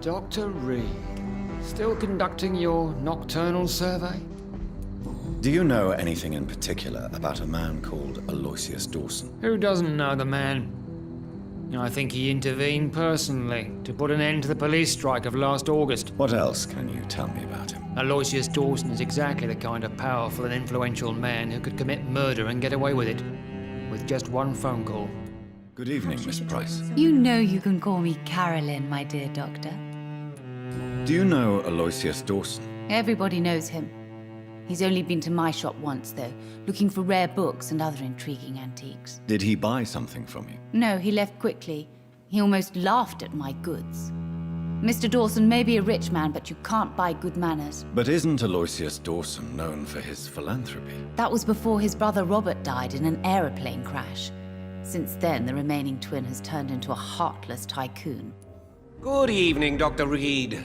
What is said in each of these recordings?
Dr. Reed, still conducting your nocturnal survey? Do you know anything in particular about a man called Aloysius Dawson? Who doesn't know the man? I think he intervened personally to put an end to the police strike of last August. What else can you tell me about him? Aloysius Dawson is exactly the kind of powerful and influential man who could commit murder and get away with it, with just one phone call. Good evening, Miss Price. You know you can call me Carolyn, my dear doctor. Do you know Aloysius Dawson? Everybody knows him. He's only been to my shop once, though, looking for rare books and other intriguing antiques. Did he buy something from you? No, he left quickly. He almost laughed at my goods. Mr. Dawson may be a rich man, but you can't buy good manners. But isn't Aloysius Dawson known for his philanthropy? That was before his brother Robert died in an aeroplane crash. Since then, the remaining twin has turned into a heartless tycoon. Good evening, Dr. Reed.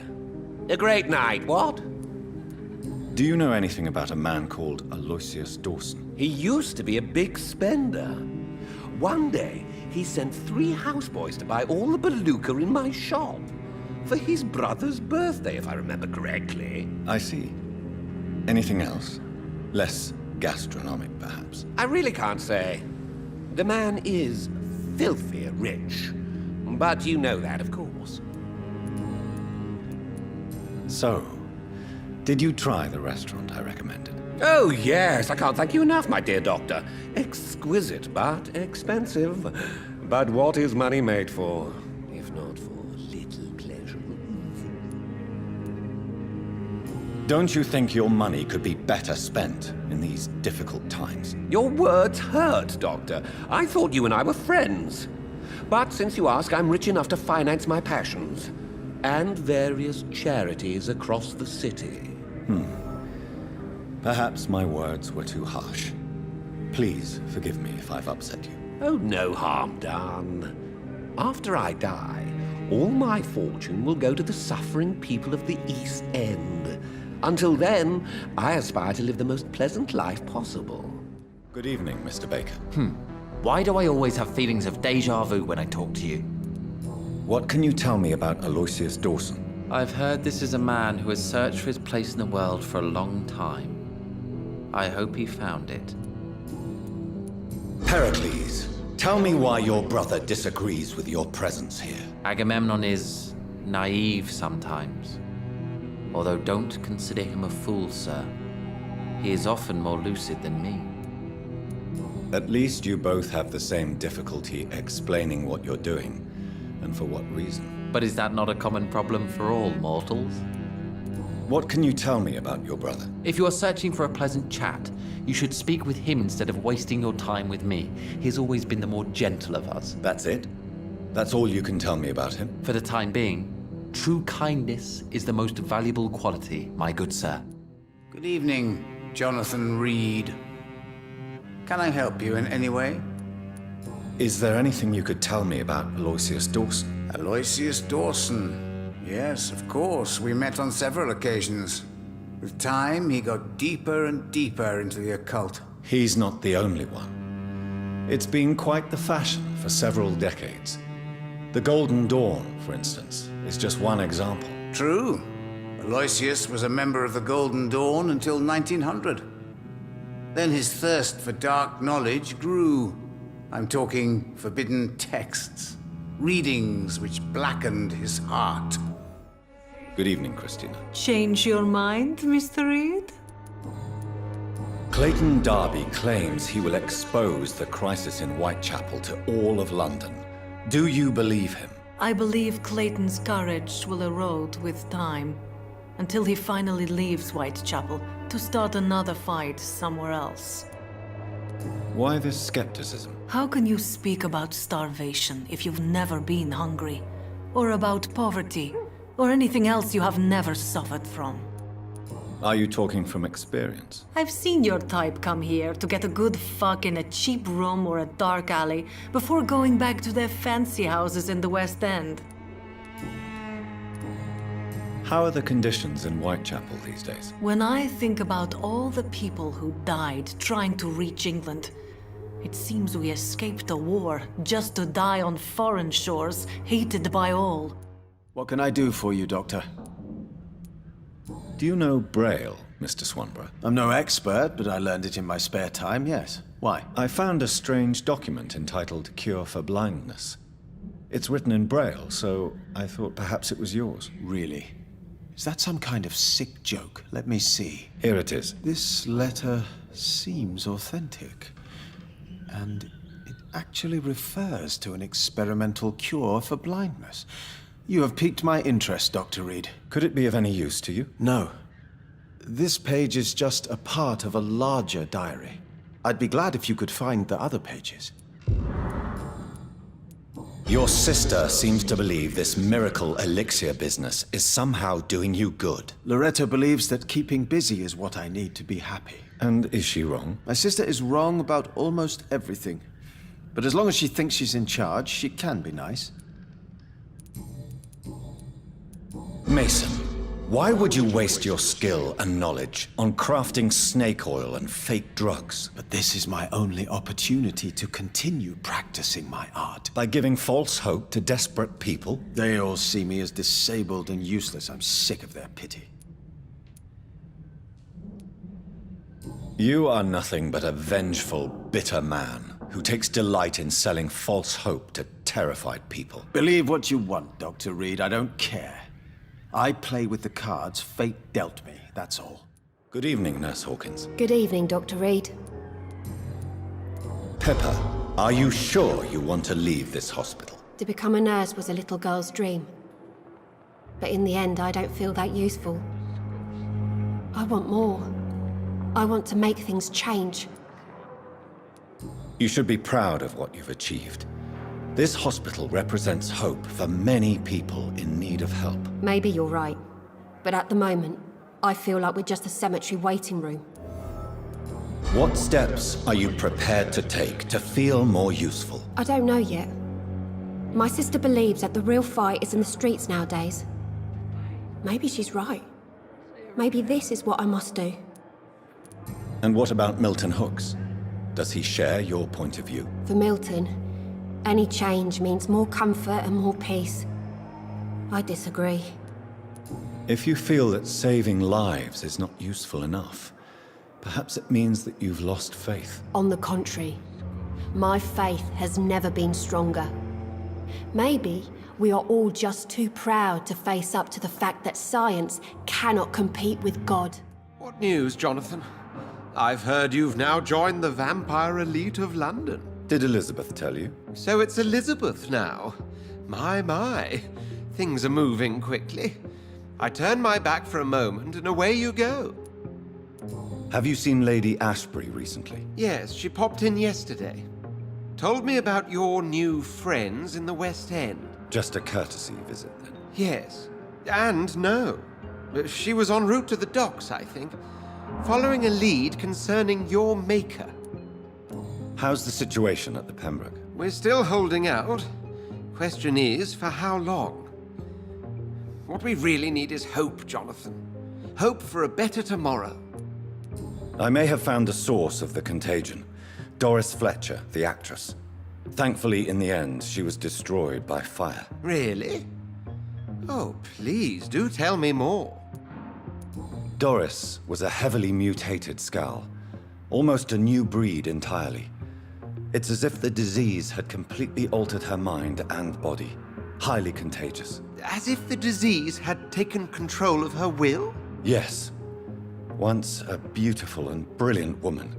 A great night, what? Do you know anything about a man called Aloysius Dawson? He used to be a big spender. One day, he sent 3 houseboys to buy all the beluga in my shop. For his brother's birthday, if I remember correctly. I see. Anything else? Less gastronomic, perhaps? I really can't say. The man is filthy rich. But you know that, of course. So, did you try the restaurant I recommended? Oh, yes. I can't thank you enough, my dear doctor. Exquisite, but expensive. But what is money made for, if not for little pleasures? Don't you think your money could be better spent in these difficult times? Your words hurt, Doctor. I thought you and I were friends. But since you ask, I'm rich enough to finance my passions. And various charities across the city. Perhaps my words were too harsh. Please forgive me if I've upset you. Oh, no harm done. After I die, all my fortune will go to the suffering people of the East End. Until then, I aspire to live the most pleasant life possible. Good evening, Mr. Baker. Why do I always have feelings of deja vu when I talk to you? What can you tell me about Aloysius Dawson? I've heard this is a man who has searched for his place in the world for a long time. I hope he found it. Pericles, tell me why your brother disagrees with your presence here. Agamemnon is naive sometimes. Although don't consider him a fool, sir. He is often more lucid than me. At least you both have the same difficulty explaining what you're doing, and for what reason. But is that not a common problem for all mortals? What can you tell me about your brother? If you are searching for a pleasant chat, you should speak with him instead of wasting your time with me. He has always been the more gentle of us. That's it? That's all you can tell me about him? For the time being, true kindness is the most valuable quality, my good sir. Good evening, Jonathan Reed. Can I help you in any way? Is there anything you could tell me about Aloysius Dawson? Aloysius Dawson. Yes, of course. We met on several occasions. With time, he got deeper and deeper into the occult. He's not the only one. It's been quite the fashion for several decades. The Golden Dawn, for instance, is just one example. True. Aloysius was a member of the Golden Dawn until 1900. Then his thirst for dark knowledge grew. I'm talking forbidden texts, readings which blackened his heart. Good evening, Christina. Change your mind, Mr. Reed? Clayton Darby claims he will expose the crisis in Whitechapel to all of London. Do you believe him? I believe Clayton's courage will erode with time, until he finally leaves Whitechapel to start another fight somewhere else. Why this skepticism? How can you speak about starvation if you've never been hungry? Or about poverty? Or anything else you have never suffered from? Are you talking from experience? I've seen your type come here to get a good fuck in a cheap room or a dark alley before going back to their fancy houses in the West End. How are the conditions in Whitechapel these days? When I think about all the people who died trying to reach England, it seems we escaped a war just to die on foreign shores, hated by all. What can I do for you, Doctor? Do you know Braille, Mr. Swanborough? I'm no expert, but I learned it in my spare time, yes. Why? I found a strange document entitled Cure for Blindness. It's written in Braille, so I thought perhaps it was yours. Really? Is that some kind of sick joke? Let me see. Here it is. This letter seems authentic. And it actually refers to an experimental cure for blindness. You have piqued my interest, Dr. Reed. Could it be of any use to you? No. This page is just a part of a larger diary. I'd be glad if you could find the other pages. Your sister seems to believe this miracle elixir business is somehow doing you good. Loretta believes that keeping busy is what I need to be happy. And is she wrong? My sister is wrong about almost everything. But as long as she thinks she's in charge, she can be nice. Mason, why would you waste your skill and knowledge on crafting snake oil and fake drugs? But this is my only opportunity to continue practicing my art. By giving false hope to desperate people? They all see me as disabled and useless. I'm sick of their pity. You are nothing but a vengeful, bitter man who takes delight in selling false hope to terrified people. Believe what you want, Dr. Reed. I don't care. I play with the cards fate dealt me, that's all. Good evening, Nurse Hawkins. Good evening, Dr. Reed. Pepper, are you sure you want to leave this hospital? To become a nurse was a little girl's dream. But in the end, I don't feel that useful. I want more. I want to make things change. You should be proud of what you've achieved. This hospital represents hope for many people in need of help. Maybe you're right. But at the moment, I feel like we're just a cemetery waiting room. What steps are you prepared to take to feel more useful? I don't know yet. My sister believes that the real fight is in the streets nowadays. Maybe she's right. Maybe this is what I must do. And what about Milton Hooks? Does he share your point of view? For Milton, any change means more comfort and more peace. I disagree. If you feel that saving lives is not useful enough, perhaps it means that you've lost faith. On the contrary, my faith has never been stronger. Maybe we are all just too proud to face up to the fact that science cannot compete with God. What news, Jonathan? I've heard you've now joined the vampire elite of London. Did Elizabeth tell you? So it's Elizabeth now. My. Things are moving quickly. I turn my back for a moment and away you go. Have you seen Lady Ashbury recently? Yes, she popped in yesterday. Told me about your new friends in the West End. Just a courtesy visit, then? Yes. And no. She was en route to the docks, I think, following a lead concerning your maker. How's the situation at the Pembroke? We're still holding out. Question is, for how long? What we really need is hope, Jonathan. Hope for a better tomorrow. I may have found the source of the contagion. Doris Fletcher, the actress. Thankfully, in the end, she was destroyed by fire. Really? Oh, please, do tell me more. Doris was a heavily mutated skull. Almost a new breed entirely. It's as if the disease had completely altered her mind and body. Highly contagious. As if the disease had taken control of her will? Yes. Once a beautiful and brilliant woman,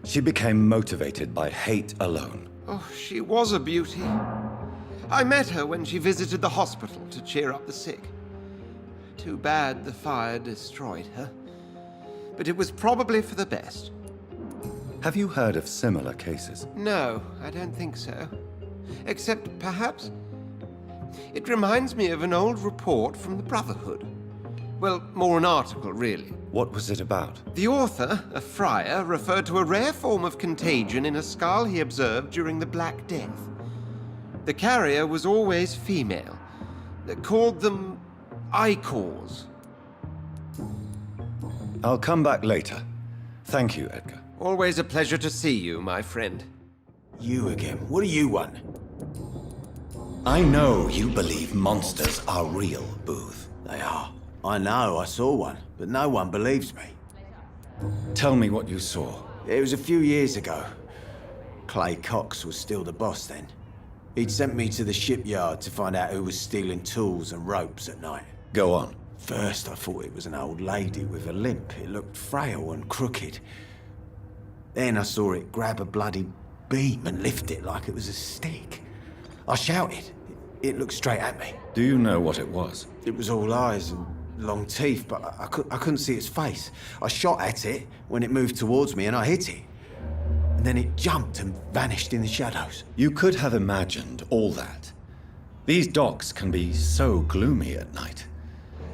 she became motivated by hate alone. Oh, she was a beauty. I met her when she visited the hospital to cheer up the sick. Too bad the fire destroyed her. But it was probably for the best. Have you heard of similar cases? No, I don't think so. Except, perhaps, it reminds me of an old report from the Brotherhood. Well, more an article, really. What was it about? The author, a friar, referred to a rare form of contagion in a skull he observed during the Black Death. The carrier was always female. They called them Icors. I'll come back later. Thank you, Edgar. Always a pleasure to see you, my friend. You again. What do you want? I know you believe monsters are real, Booth. They are. I know, I saw one, but no one believes me. Tell me what you saw. It was a few years ago. Clay Cox was still the boss then. He'd sent me to the shipyard to find out who was stealing tools and ropes at night. Go on. First, I thought it was an old lady with a limp. It looked frail and crooked. Then I saw it grab a bloody beam and lift it like it was a stick. I shouted. It looked straight at me. Do you know what it was? It was all eyes and long teeth, but I couldn't see its face. I shot at it when it moved towards me and I hit it. And then it jumped and vanished in the shadows. You could have imagined all that. These docks can be so gloomy at night.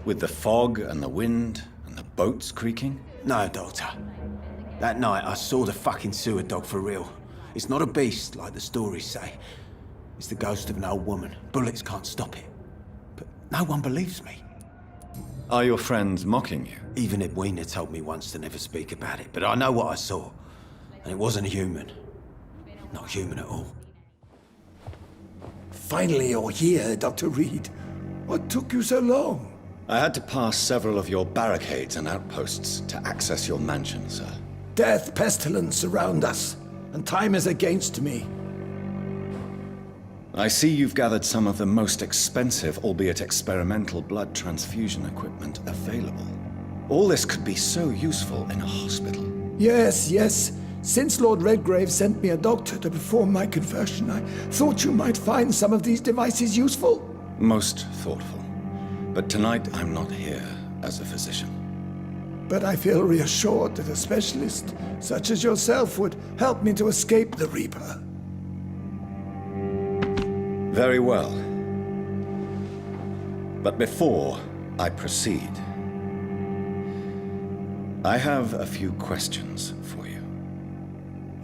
With the fog and the wind and the boats creaking. No, Doctor. That night I saw the fucking sewer dog for real. It's not a beast like the stories say. It's the ghost of an old woman. Bullets can't stop it. But no one believes me. Are your friends mocking you? Even Edwina told me once to never speak about it, but I know what I saw. And it wasn't human. Not human at all. Finally you're here, Dr. Reed. What took you so long? I had to pass several of your barricades and outposts to access your mansion, sir. Death, pestilence surround us, and time is against me. I see you've gathered some of the most expensive, albeit experimental, blood transfusion equipment available. All this could be so useful in a hospital. Yes, yes. Since Lord Redgrave sent me a doctor to perform my conversion, I thought you might find some of these devices useful. Most thoughtful. But tonight I'm not here as a physician. But I feel reassured that a specialist such as yourself would help me to escape the Reaper. Very well. But before I proceed, I have a few questions for you.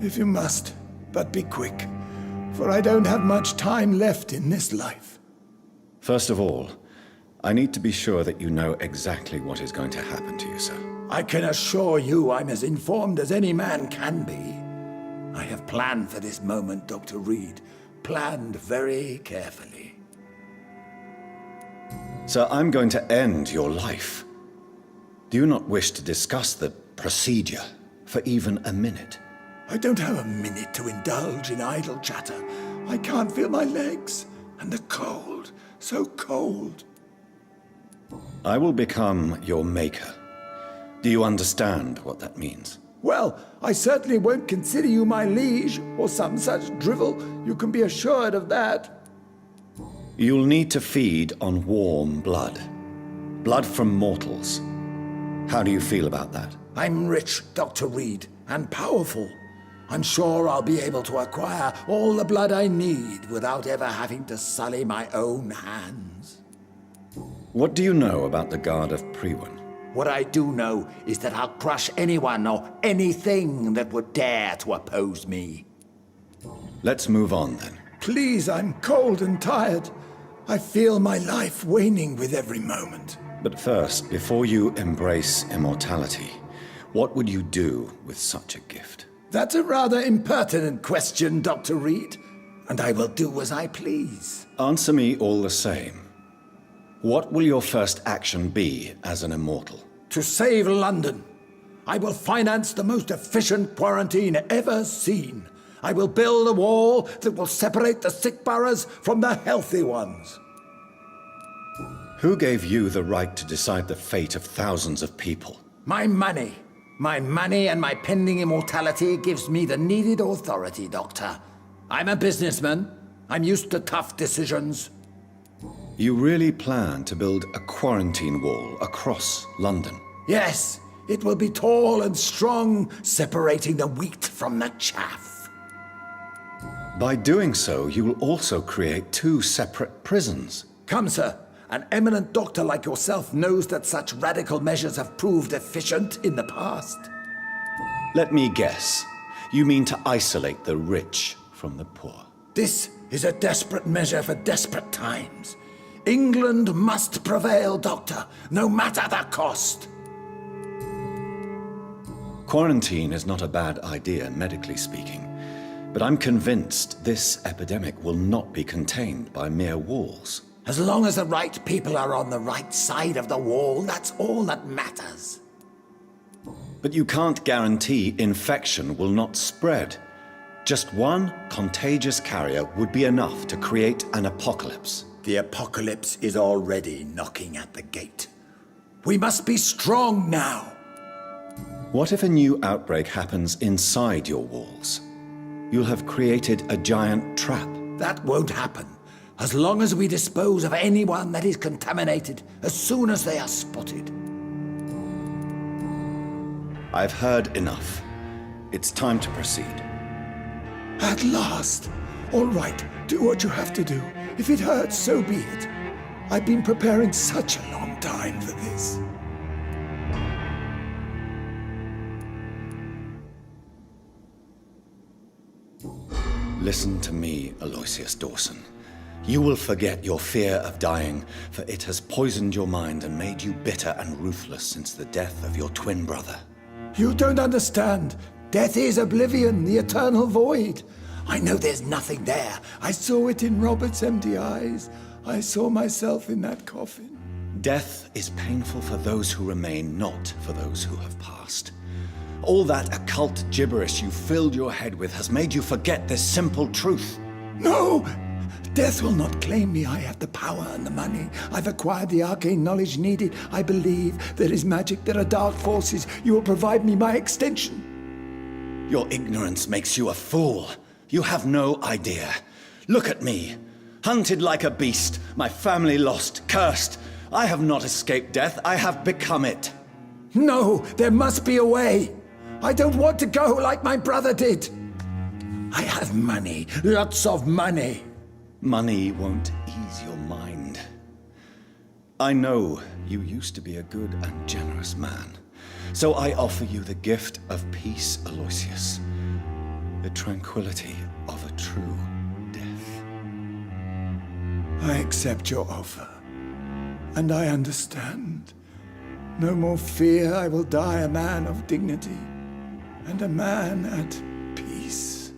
If you must, but be quick, for I don't have much time left in this life. First of all, I need to be sure that you know exactly what is going to happen to you, sir. I can assure you I'm as informed as any man can be. I have planned for this moment, Dr. Reed. Planned very carefully. Sir, I'm going to end your life. Do you not wish to discuss the procedure for even a minute? I don't have a minute to indulge in idle chatter. I can't feel my legs. And the cold, so cold. I will become your maker. Do you understand what that means? Well, I certainly won't consider you my liege, or some such drivel. You can be assured of that. You'll need to feed on warm blood. Blood from mortals. How do you feel about that? I'm rich, Dr. Reed, and powerful. I'm sure I'll be able to acquire all the blood I need without ever having to sully my own hands. What do you know about the Guard of Priwen? What I do know is that I'll crush anyone or anything that would dare to oppose me. Let's move on then. Please, I'm cold and tired. I feel my life waning with every moment. But first, before you embrace immortality, what would you do with such a gift? That's a rather impertinent question, Dr. Reed, and I will do as I please. Answer me all the same. What will your first action be as an immortal? To save London. I will finance the most efficient quarantine ever seen. I will build a wall that will separate the sick boroughs from the healthy ones. Who gave you the right to decide the fate of thousands of people? My money. My money and my pending immortality gives me the needed authority, Doctor. I'm a businessman. I'm used to tough decisions. You really plan to build a quarantine wall across London? Yes, it will be tall and strong, separating the wheat from the chaff. By doing so, you will also create two separate prisons. Come, sir. An eminent doctor like yourself knows that such radical measures have proved efficient in the past. Let me guess. You mean to isolate the rich from the poor? This is a desperate measure for desperate times. England must prevail, Doctor, no matter the cost. Quarantine is not a bad idea, medically speaking. But I'm convinced this epidemic will not be contained by mere walls. As long as the right people are on the right side of the wall, that's all that matters. But you can't guarantee infection will not spread. Just one contagious carrier would be enough to create an apocalypse. The apocalypse is already knocking at the gate. We must be strong now. What if a new outbreak happens inside your walls? You'll have created a giant trap. That won't happen. As long as we dispose of anyone that is contaminated as soon as they are spotted. I've heard enough. It's time to proceed. At last! All right, do what you have to do. If it hurts, so be it. I've been preparing such a long time for this. Listen to me, Aloysius Dawson. You will forget your fear of dying, for it has poisoned your mind and made you bitter and ruthless since the death of your twin brother. You don't understand. Death is oblivion, the eternal void. I know there's nothing there. I saw it in Robert's empty eyes. I saw myself in that coffin. Death is painful for those who remain, not for those who have passed. All that occult gibberish you filled your head with has made you forget this simple truth. No! Death will not claim me. I have the power and the money. I've acquired the arcane knowledge needed. I believe there is magic, there are dark forces. You will provide me my extension. Your ignorance makes you a fool. You have no idea. Look at me. Hunted like a beast, my family lost, cursed. I have not escaped death, I have become it. No, there must be a way. I don't want to go like my brother did. I have money, lots of money. Money won't ease your mind. I know you used to be a good and generous man, so I offer you the gift of peace, Aloysius. The tranquility of a true death. I accept your offer, and I understand. No more fear, I will die a man of dignity, and a man at peace.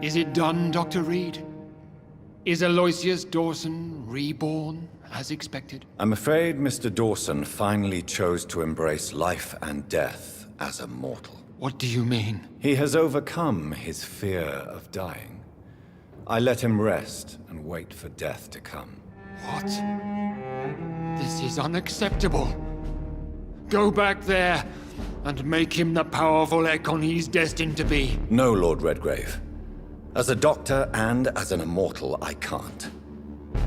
Is it done, Dr. Reed? Is Aloysius Dawson reborn, as expected? I'm afraid Mr. Dawson finally chose to embrace life and death as a mortal. What do you mean? He has overcome his fear of dying. I let him rest and wait for death to come. What? This is unacceptable. Go back there and make him the powerful Ekon he's destined to be. No, Lord Redgrave. As a doctor and as an immortal, I can't.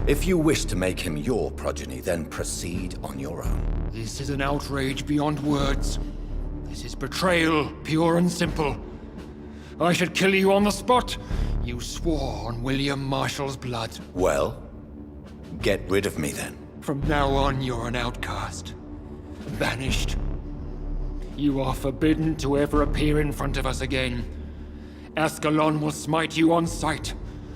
If you wish to make him your progeny, then proceed on your own. This is an outrage beyond words. This is betrayal, pure and simple. I should kill you on the spot. You swore on William Marshall's blood. Well, get rid of me then. From now on, you're an outcast. Banished. You are forbidden to ever appear in front of us again. Ascalon will smite you on sight,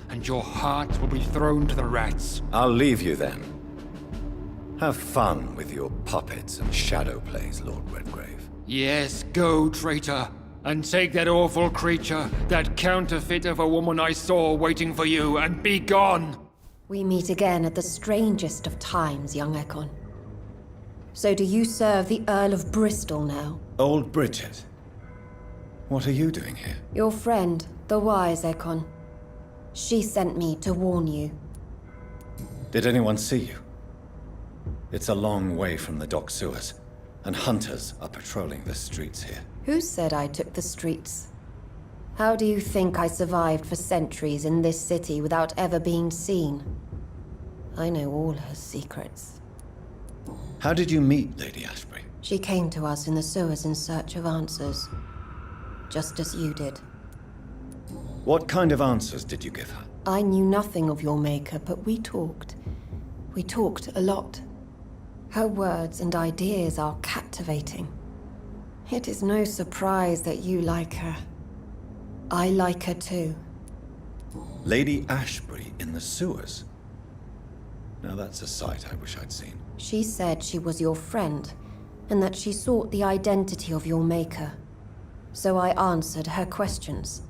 and your heart will be thrown to the rats. I'll leave you then. Have fun with your puppets and shadow plays, Lord Redgrave. Yes, go, traitor, and take that awful creature, that counterfeit of a woman I saw waiting for you, and be gone! We meet again at the strangest of times, young Ekon. So do you serve the Earl of Bristol now? Old Bridget. What are you doing here? Your friend, the wise Ekon. She sent me to warn you. Did anyone see you? It's a long way from the dock sewers, and hunters are patrolling the streets here. Who said I took the streets? How do you think I survived for centuries in this city without ever being seen? I know all her secrets. How did you meet Lady Ashbury? She came to us in the sewers in search of answers. Just as you did. What kind of answers did you give her? I knew nothing of your maker, but we talked. We talked a lot. Her words and ideas are captivating. It is no surprise that you like her. I like her too. Lady Ashbury in the sewers? Now that's a sight I wish I'd seen. She said she was your friend, and that she sought the identity of your maker. So I answered her questions.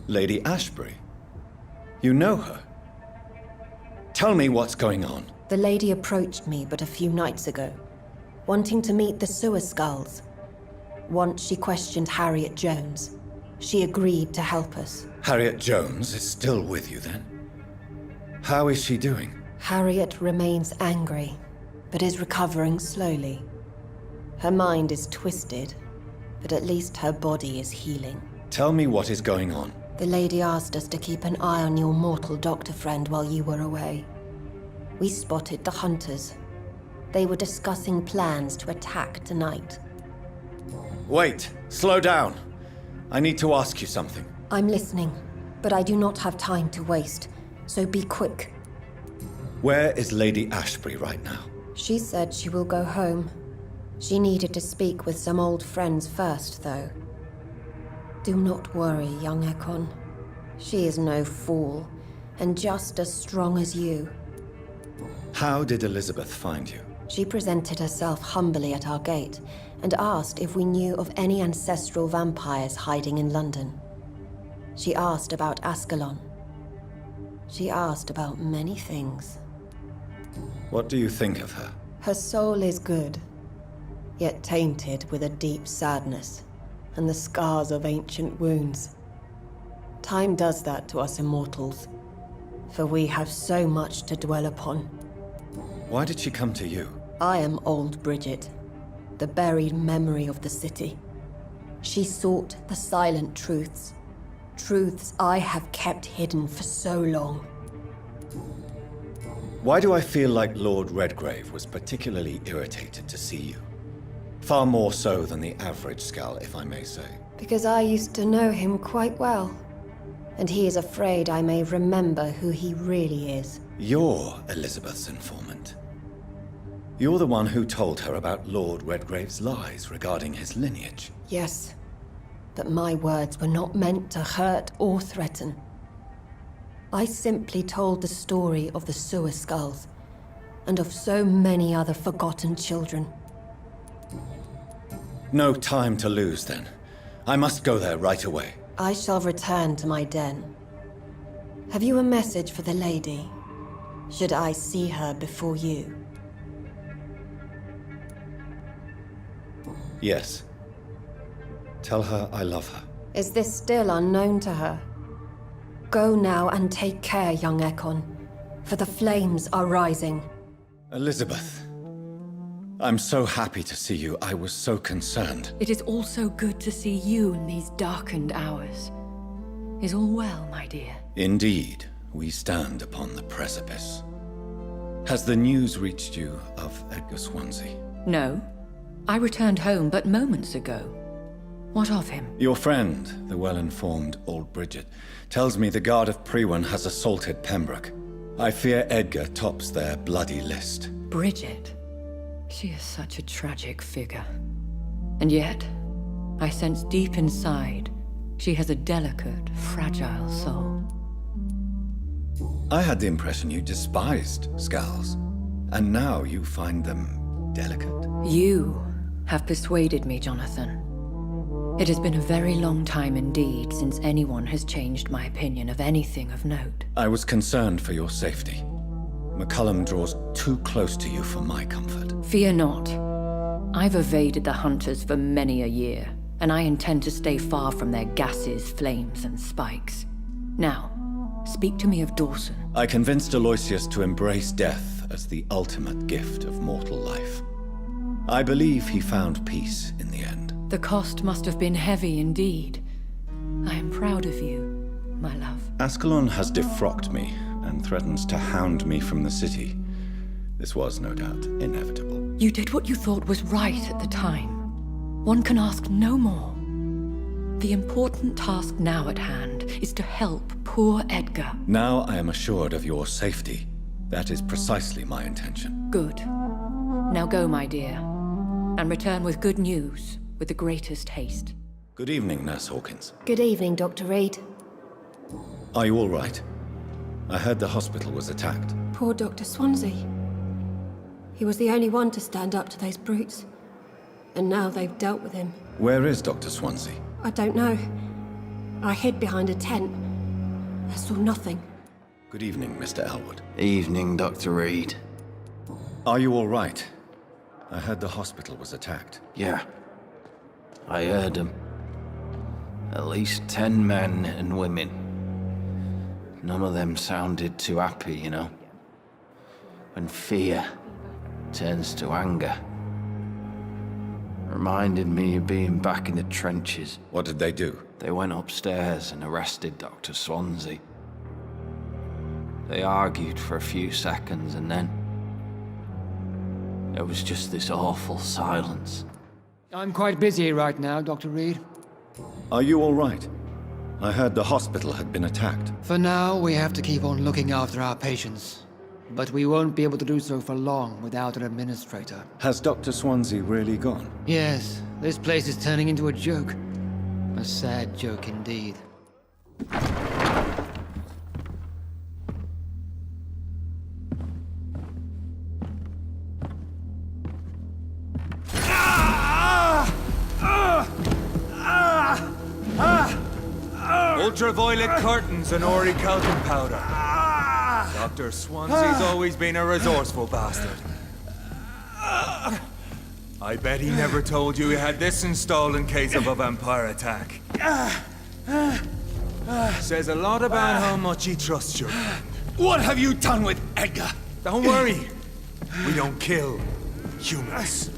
Lady Ashbury? You know her? Tell me what's going on. The lady approached me but a few nights ago, wanting to meet the sewer skulls. Once she questioned Harriet Jones. She agreed to help us. Harriet Jones is still with you then? How is she doing? Harriet remains angry, but is recovering slowly. Her mind is twisted, but at least her body is healing. Tell me what is going on. The lady asked us to keep an eye on your mortal doctor friend while you were away. We spotted the hunters. They were discussing plans to attack tonight. Wait, slow down. I need to ask you something. I'm listening, but I do not have time to waste, so be quick. Where is Lady Ashbury right now? She said she will go home. She needed to speak with some old friends first, though. Do not worry, young Ekon. She is no fool, and just as strong as you. How did Elizabeth find you? She presented herself humbly at our gate, and asked if we knew of any ancestral vampires hiding in London. She asked about Ascalon. She asked about many things. What do you think of her? Her soul is good, yet tainted with a deep sadness, and the scars of ancient wounds. Time does that to us immortals, for we have so much to dwell upon. Why did she come to you? I am old Bridget, the buried memory of the city. She sought the silent truths, truths I have kept hidden for so long. Why do I feel like Lord Redgrave was particularly irritated to see you? Far more so than the average Skal, if I may say. Because I used to know him quite well, and he is afraid I may remember who he really is. You're Elizabeth's informant. You're the one who told her about Lord Redgrave's lies regarding his lineage. Yes, but my words were not meant to hurt or threaten. I simply told the story of the sewer skulls, and of so many other forgotten children. No time to lose, then. I must go there right away. I shall return to my den. Have you a message for the lady? Should I see her before you? Yes. Tell her I love her. Is this still unknown to her? Go now and take care, young Ekon, for the flames are rising. Elizabeth. I'm so happy to see you. I was so concerned. It is also good to see you in these darkened hours. Is all well, my dear? Indeed, we stand upon the precipice. Has the news reached you of Edgar Swansea? No. I returned home but moments ago. What of him? Your friend, the well-informed old Bridget, tells me the Guard of Priwen has assaulted Pembroke. I fear Edgar tops their bloody list. Bridget? She is such a tragic figure. And yet, I sense deep inside, she has a delicate, fragile soul. I had the impression you despised Skals, and now you find them delicate. You have persuaded me, Jonathan. It has been a very long time indeed since anyone has changed my opinion of anything of note. I was concerned for your safety. McCullum draws too close to you for my comfort. Fear not. I've evaded the hunters for many a year, and I intend to stay far from their gases, flames, and spikes. Now, speak to me of Dawson. I convinced Aloysius to embrace death as the ultimate gift of mortal life. I believe he found peace in the end. The cost must have been heavy indeed. I am proud of you, my love. Ascalon has defrocked me and threatens to hound me from the city. This was, no doubt, inevitable. You did what you thought was right at the time. One can ask no more. The important task now at hand is to help poor Edgar. Now I am assured of your safety. That is precisely my intention. Good. Now go, my dear, and return with good news with the greatest haste. Good evening, Nurse Hawkins. Good evening, Dr. Reed. Are you all right? I heard the hospital was attacked. Poor Dr. Swansea. He was the only one to stand up to those brutes. And now they've dealt with him. Where is Dr. Swansea? I don't know. I hid behind a tent. I saw nothing. Good evening, Mr. Elwood. Evening, Dr. Reed. Are you all right? I heard the hospital was attacked. Yeah. I heard them. At least 10 men and women. None of them sounded too happy, you know. When fear turns to anger. Reminded me of being back in the trenches. What did they do? They went upstairs and arrested Dr. Swansea. They argued for a few seconds and then... there was just this awful silence. I'm quite busy right now, Dr. Reed. Are you all right? I heard the hospital had been attacked. For now, we have to keep on looking after our patients. But we won't be able to do so for long without an administrator. Has Dr. Swansea really gone? Yes, this place is turning into a joke. A sad joke indeed. Ultraviolet curtains and Ori calcium powder. Dr. Swansea's always been a resourceful bastard. I bet he never told you he had this installed in case of a vampire attack. Says a lot about how much he trusts you. What have you done with Edgar? Don't worry. We don't kill humans.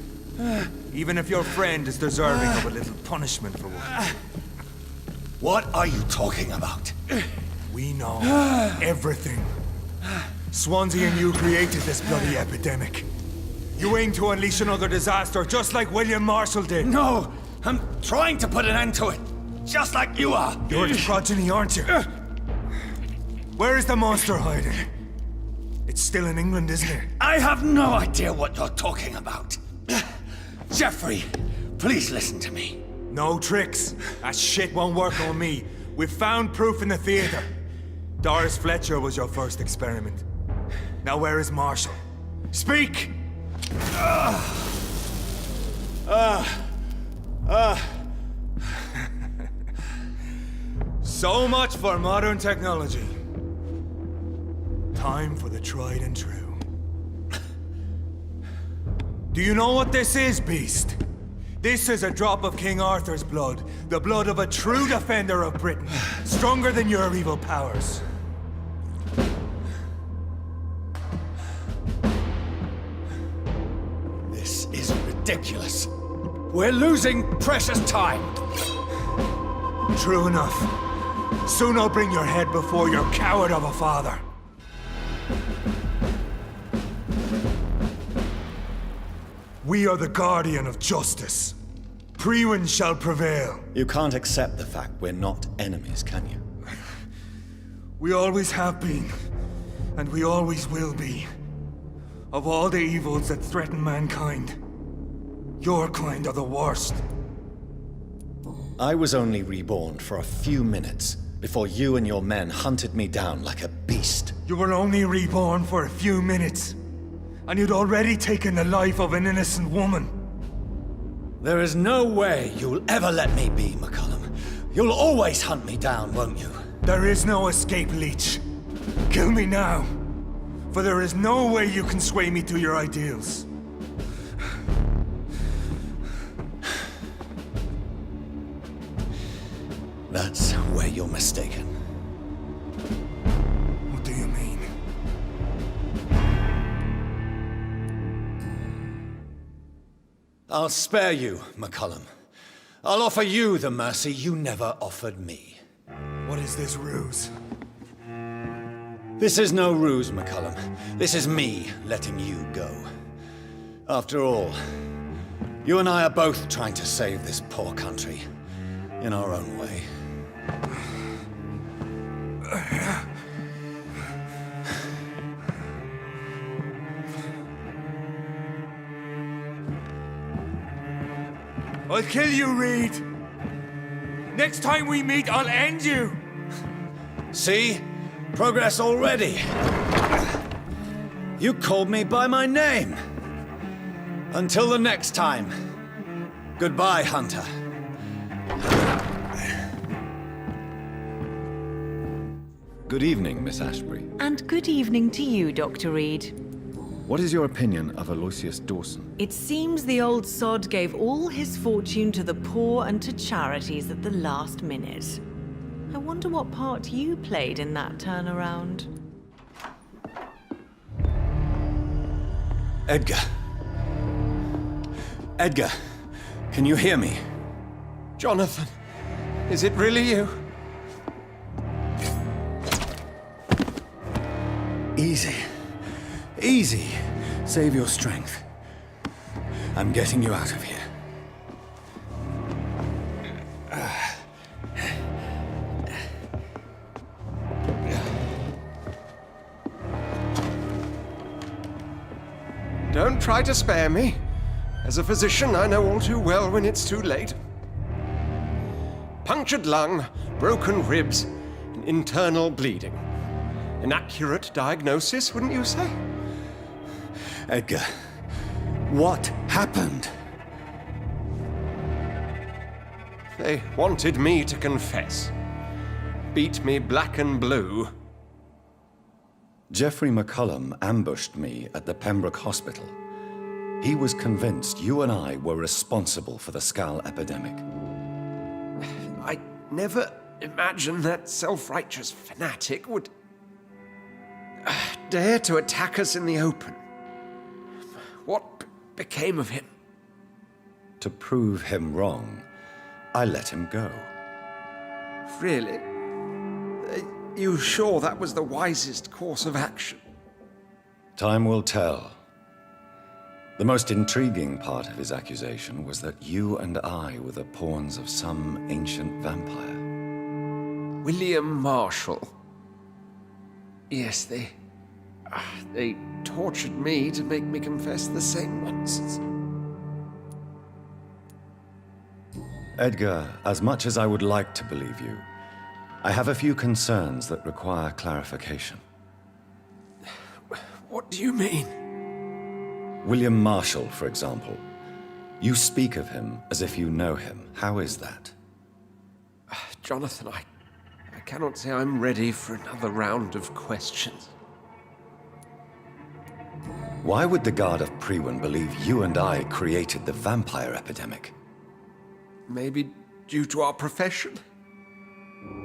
Even if your friend is deserving of a little punishment for one. What are you talking about? We know everything. Swansea and you created this bloody epidemic. You aim to unleash another disaster, just like William Marshall did. No, I'm trying to put an end to it, just like you are. You're the progeny, aren't you? Where is the monster hiding? It's still in England, isn't it? I have no idea what you're talking about. Jeffrey, please listen to me. No tricks. That shit won't work on me. We've found proof in the theater. Doris Fletcher was your first experiment. Now where is Marshall? Speak! So much for modern technology. Time for the tried and true. Do you know what this is, Beast? This is a drop of King Arthur's blood. The blood of a true defender of Britain. Stronger than your evil powers. This is ridiculous. We're losing precious time. True enough. Soon I'll bring your head before your coward of a father. We are the guardian of justice. Priwen shall prevail. You can't accept the fact we're not enemies, can you? We always have been, and we always will be. Of all the evils that threaten mankind, your kind are the worst. I was only reborn for a few minutes before you and your men hunted me down like a beast. You were only reborn for a few minutes, and you'd already taken the life of an innocent woman. There is no way you'll ever let me be, McCullum. You'll always hunt me down, won't you? There is no escape, Leech. Kill me now, for there is no way you can sway me to your ideals. That's where you're mistaken. What do you mean? I'll spare you, McCullum. I'll offer you the mercy you never offered me. What is this ruse? This is no ruse, McCullum. This is me letting you go. After all, you and I are both trying to save this poor country in our own way. I'll kill you, Reed. Next time we meet, I'll end you. See? Progress already. You called me by my name. Until the next time. Goodbye, Hunter. Good evening, Miss Ashbury. And good evening to you, Dr. Reed. What is your opinion of Aloysius Dawson? It seems the old sod gave all his fortune to the poor and to charities at the last minute. I wonder what part you played in that turnaround. Edgar. Edgar, can you hear me? Jonathan, is it really you? Easy. Easy. Save your strength. I'm getting you out of here. Don't try to spare me. As a physician, I know all too well when it's too late. Punctured lung, broken ribs, and internal bleeding. An accurate diagnosis, wouldn't you say? Edgar, what happened? They wanted me to confess. Beat me black and blue. Geoffrey McCullum ambushed me at the Pembroke Hospital. He was convinced you and I were responsible for the Skal epidemic. I never imagined that self-righteous fanatic would dare to attack us in the open. What became of him? To prove him wrong, I let him go. Really? Are you sure that was the wisest course of action? Time will tell. The most intriguing part of his accusation was that you and I were the pawns of some ancient vampire. William Marshall. Yes, they tortured me to make me confess the same nonsense. Edgar, as much as I would like to believe you, I have a few concerns that require clarification. What do you mean? William Marshall, for example. You speak of him as if you know him. How is that? Jonathan, I cannot say I'm ready for another round of questions. Why would the Guard of Priwen believe you and I created the vampire epidemic? Maybe due to our profession?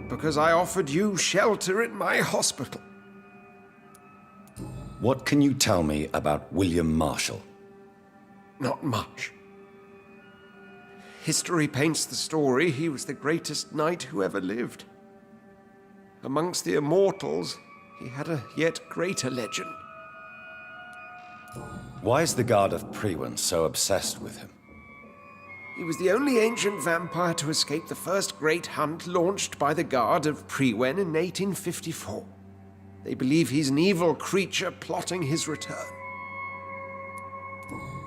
Because I offered you shelter in my hospital. What can you tell me about William Marshall? Not much. History paints the story he was the greatest knight who ever lived. Amongst the immortals, he had a yet greater legend. Why is the Guard of Priwen so obsessed with him? He was the only ancient vampire to escape the first great hunt launched by the Guard of Priwen in 1854. They believe he's an evil creature plotting his return.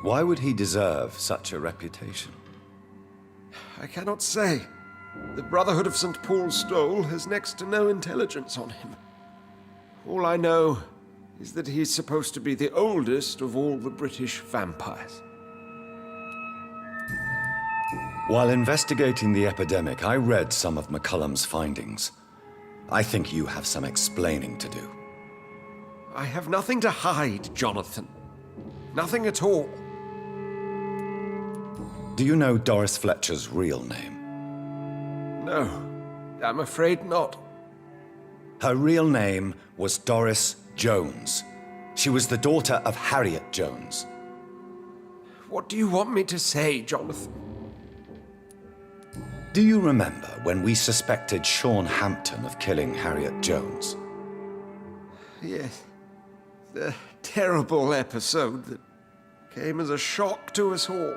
Why would he deserve such a reputation? I cannot say. The Brotherhood of St. Paul's Stole has next to no intelligence on him. All I know is that he's supposed to be the oldest of all the British vampires. While investigating the epidemic, I read some of McCullum's findings. I think you have some explaining to do. I have nothing to hide, Jonathan. Nothing at all. Do you know Doris Fletcher's real name? No, I'm afraid not. Her real name was Doris Jones. She was the daughter of Harriet Jones. What do you want me to say, Jonathan? Do you remember when we suspected Sean Hampton of killing Harriet Jones? Yes. The terrible episode that came as a shock to us all.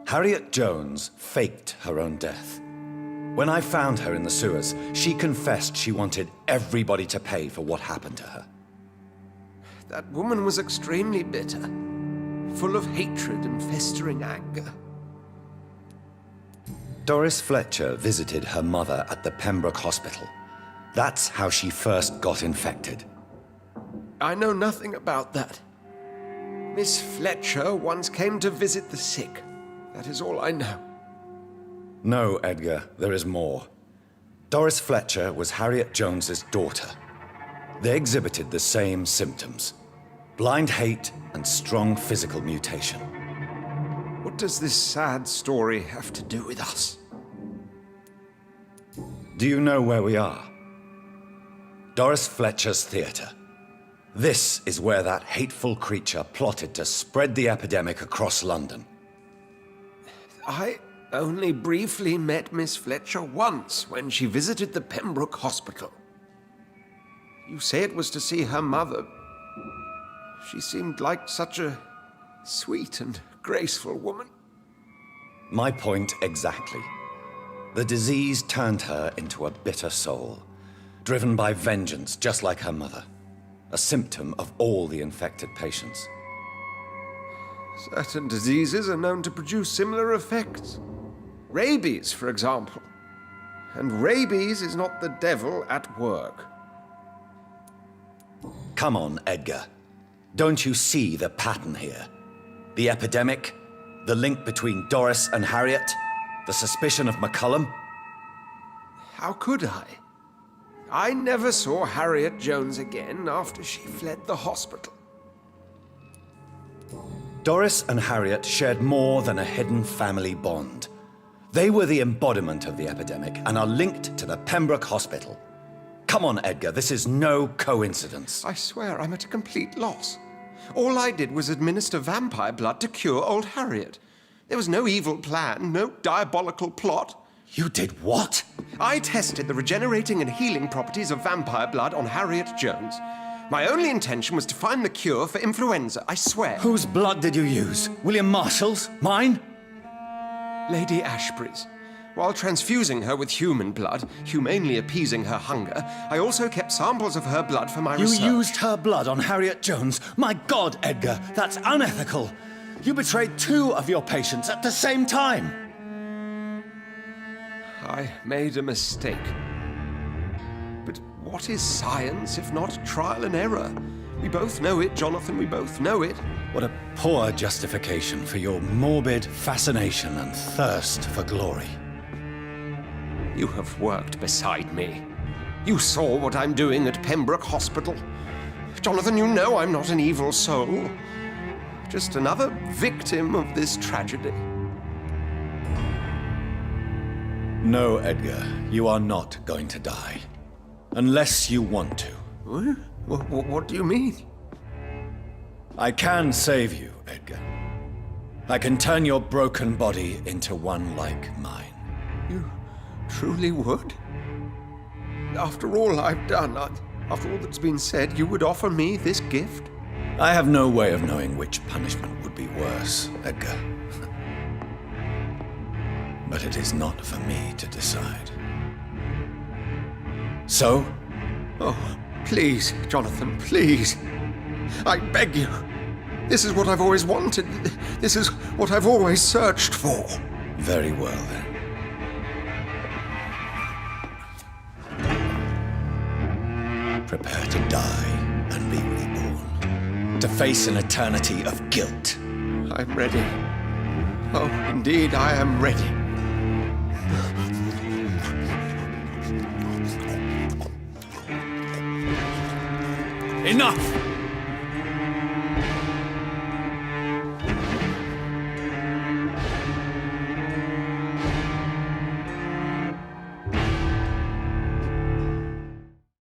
Harriet Jones faked her own death. When I found her in the sewers, she confessed she wanted everybody to pay for what happened to her. That woman was extremely bitter, full of hatred and festering anger. Doris Fletcher visited her mother at the Pembroke Hospital. That's how she first got infected. I know nothing about that. Miss Fletcher once came to visit the sick. That is all I know. No, Edgar, there is more. Doris Fletcher was Harriet Jones's daughter. They exhibited the same symptoms: blind hate and strong physical mutation. What does this sad story have to do with us? Do you know where we are? Doris Fletcher's theater. This is where that hateful creature plotted to spread the epidemic across London. I only briefly met Miss Fletcher once when she visited the Pembroke Hospital. You say it was to see her mother. She seemed like such a sweet and graceful woman. My point exactly. The disease turned her into a bitter soul, driven by vengeance just like her mother. A symptom of all the infected patients. Certain diseases are known to produce similar effects. Rabies, for example. And rabies is not the devil at work. Come on, Edgar. Don't you see the pattern here? The epidemic, the link between Doris and Harriet, the suspicion of McCullum? How could I? I never saw Harriet Jones again after she fled the hospital. Doris and Harriet shared more than a hidden family bond. They were the embodiment of the epidemic and are linked to the Pembroke Hospital. Come on, Edgar, this is no coincidence. I swear I'm at a complete loss. All I did was administer vampire blood to cure old Harriet. There was no evil plan, no diabolical plot. You did what? I tested the regenerating and healing properties of vampire blood on Harriet Jones. My only intention was to find the cure for influenza, I swear. Whose blood did you use? William Marshall's? Mine? Lady Ashbury's. While transfusing her with human blood, humanely appeasing her hunger, I also kept samples of her blood for my research. You used her blood on Harriet Jones? My God, Edgar, that's unethical. You betrayed 2 of your patients at the same time. I made a mistake. But what is science if not trial and error? We both know it, Jonathan, we both know it. What a poor justification for your morbid fascination and thirst for glory. You have worked beside me. You saw what I'm doing at Pembroke Hospital. Jonathan, you know I'm not an evil soul. Just another victim of this tragedy. No, Edgar, you are not going to die. Unless you want to. What do you mean? I can save you, Edgar. I can turn your broken body into one like mine. You truly would? After all I've done, after all that's been said, you would offer me this gift? I have no way of knowing which punishment would be worse, Edgar. But it is not for me to decide. So? Oh, please, Jonathan, please. I beg you. This is what I've always wanted. This is what I've always searched for. Very well, then. Prepare to die and be reborn. To face an eternity of guilt. I'm ready. Oh, indeed, I am ready. Enough!